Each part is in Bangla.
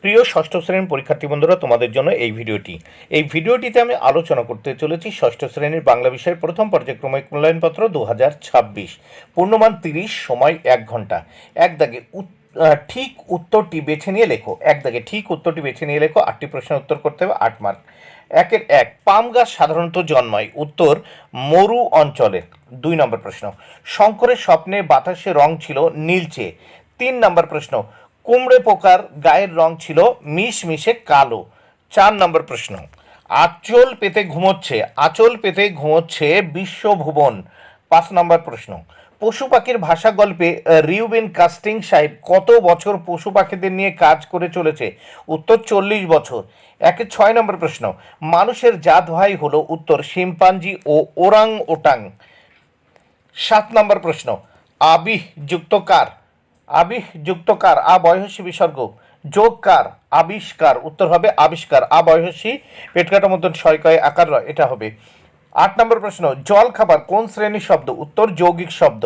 প্রিয় ষষ্ঠ শ্রেণীর পরীক্ষার্থী বন্ধুরা, তোমাদের জন্য এই ভিডিওটিতে আমি আলোচনা করতে চলেছি ষষ্ঠ শ্রেণীর বাংলা বিষয়ের প্রথম পর্যায়ক্রমিক মূল্যায়নপত্র 2026। পূর্ণমান 30, সময় 1 ঘন্টা। এক দাগে ঠিক উত্তরটি বেছে নিয়ে লেখো। 8টি প্রশ্নের উত্তর করতে হবে, 8 মার্ক। 1 পাম গাছ সাধারণত জন্মায়, উত্তর মরু অঞ্চলে। 2 নম্বর প্রশ্ন, শঙ্করের স্বপ্নে বাতাসে রং ছিল নীলচে। 3 নম্বর প্রশ্ন, কুমড়ে পোকার গায়ের রং ছিল মিশমিশে কালো। 4 নম্বর প্রশ্ন, আঁচল পেতে ঘুমোচ্ছে বিশ্বভুবন। 5 নম্বর প্রশ্ন, পশু পাখির ভাষা গল্পে রিউবেন কাস্টিং সাহেব কত বছর পশু পাখিদের নিয়ে কাজ করে চলেছে? উত্তর 40 বছর। 6 নম্বর প্রশ্ন, মানুষের জাত ভাই হলো? উত্তর শিম্পাঞ্জি ও ওরাং ওটাং। 7 নম্বর প্রশ্ন, আবিহ যুক্ত কার বয়সী বিসর্গ, যোগ কার? আবিষ্কার। উত্তর হবে আবিষ্কার। বয়সী পেটকাটা মতন শয়কয় আকার রয়, এটা হবে। 8 নম্বর প্রশ্ন, জল খাবার কোন শ্রেণীর শব্দ? উত্তর যৌগিক শব্দ।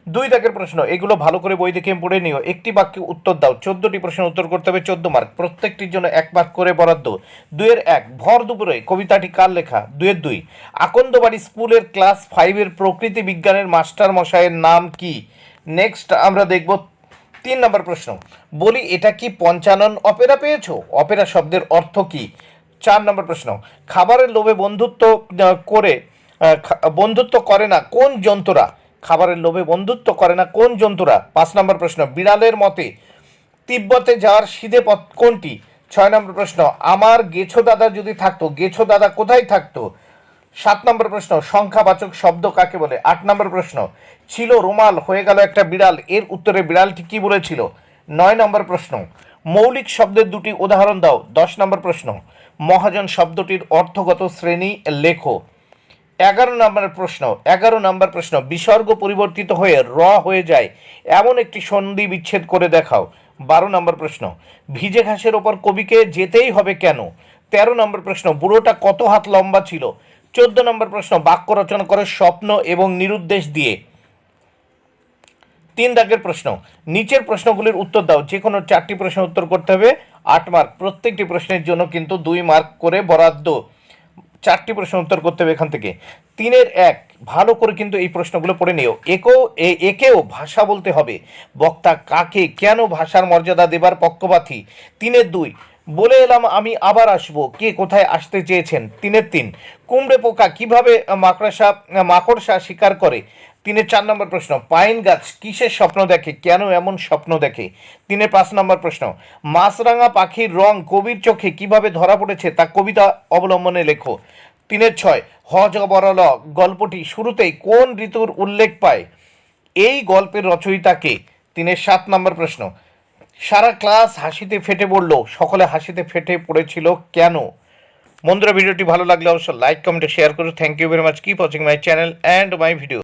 2 দাগের প্রশ্ন, এগুলো ভালো করে বই দেখে পড়ে নিও। একটি বাক্যে উত্তর দাও। 14টি প্রশ্নের উত্তর করতে হবে, 14 মার্ক। প্রত্যেকটির জন্য 1 মার্ক করে বরাদ্দ। 2-1 ভর দুপুরে কবিতাটি কার লেখা? 2-2 আকন্দবাড়ি স্কুলের ক্লাস 5-এর প্রকৃতি বিজ্ঞানের মাস্টার মশাইয়ের নাম কি? নেক্সট আমরা দেখব 3 নম্বর প্রশ্ন, বলি এটা কি পঞ্চানন অপেরা পেয়েছো? অপেরা শব্দের অর্থ কি? 4 নম্বর প্রশ্ন, খাবারের লোভে বন্ধুত্ব করে না কোন জন্তুরা? 5 নম্বর প্রশ্ন, বিড়ালের মতে তিব্বতে যাওয়ার সিধে পথ কোনটি? 6 নম্বর প্রশ্ন, আমার গেছো দাদা যদি থাকতো, গেছো দাদা কোথায় থাকতো? 7 নম্বর প্রশ্ন, সংখ্যাবাচক শব্দ কাকে বলে? 8 নম্বর প্রশ্ন, ছিল রুমাল হয়ে গেল একটা বিড়াল, এর উত্তরে বিড়ালটি কি বলেছিল? 9 নম্বর প্রশ্ন, মৌলিক শব্দের 2টি উদাহরণ দাও। 10 নম্বর প্রশ্ন, মহাজন শব্দটির অর্থগত শ্রেণী লেখো। 11 নম্বর প্রশ্ন, বিসর্গ পরিবর্তিত হয়ে র হয়ে যায় এমন একটি সন্ধি বিচ্ছেদ করে দেখাও। 12 নম্বর প্রশ্ন, ভিজে ঘাসের ওপর কবিকে যেতেই হবে কেন? 13 নম্বর প্রশ্ন, বুড়োটা কত হাত লম্বা ছিল? 14 নম্বর প্রশ্ন, বাক্য রচনা করে স্বপ্ন এবং নিরুদ্দেশ দিয়ে। 3 দাগের প্রশ্ন, নিচের প্রশ্নগুলির উত্তর দাও। যে কোনো 4টি প্রশ্নের উত্তর করতে হবে, 8 মার্ক। প্রত্যেকটি প্রশ্নের জন্য কিন্তু 2 মার্ক করে বরাদ্দ। 4টি প্রশ্ন উত্তর করতে হবে এখান থেকে। 3-1 ভালো করে কিন্তু এই প্রশ্নগুলো পড়ে নিও। একেও ভাষা বলতে হবে। বক্তা কাকে কেন ভাষার মর্যাদা দেবার পক্ষপাতী? 3-2 বলে এলাম আমি আবার আসবো, কে কোথায় আসতে চেয়েছেন? 3-3 কুমড়ে পোকা কিভাবে মাকড়সা শিকার করে? 3-4 নম্বর প্রশ্ন, পাইন গাছ কিসের স্বপ্ন দেখে, কেন এমন স্বপ্ন দেখে? 3-5 নম্বর প্রশ্ন, মাছরাঙা পাখির রং কবির চোখে কিভাবে ধরা পড়েছে তা কবিতা অবলম্বনে লেখো। 3-6 হজবরল গল্পটি শুরুতেই কোন ঋতুর উল্লেখ পায়? এই গল্পের রচয়িতাকে? 3-7 নম্বর প্রশ্ন, সারা ক্লাস হাসিতে ফেটে পড়লো, সকলে হাসিতে ফেটে পড়েছিল কেন? বন্ধুরা, ভিডিওটি ভালো লাগলে অবশ্যই লাইক কমেন্ট শেয়ার করো। Thank you very much. Keep watching my channel and my video.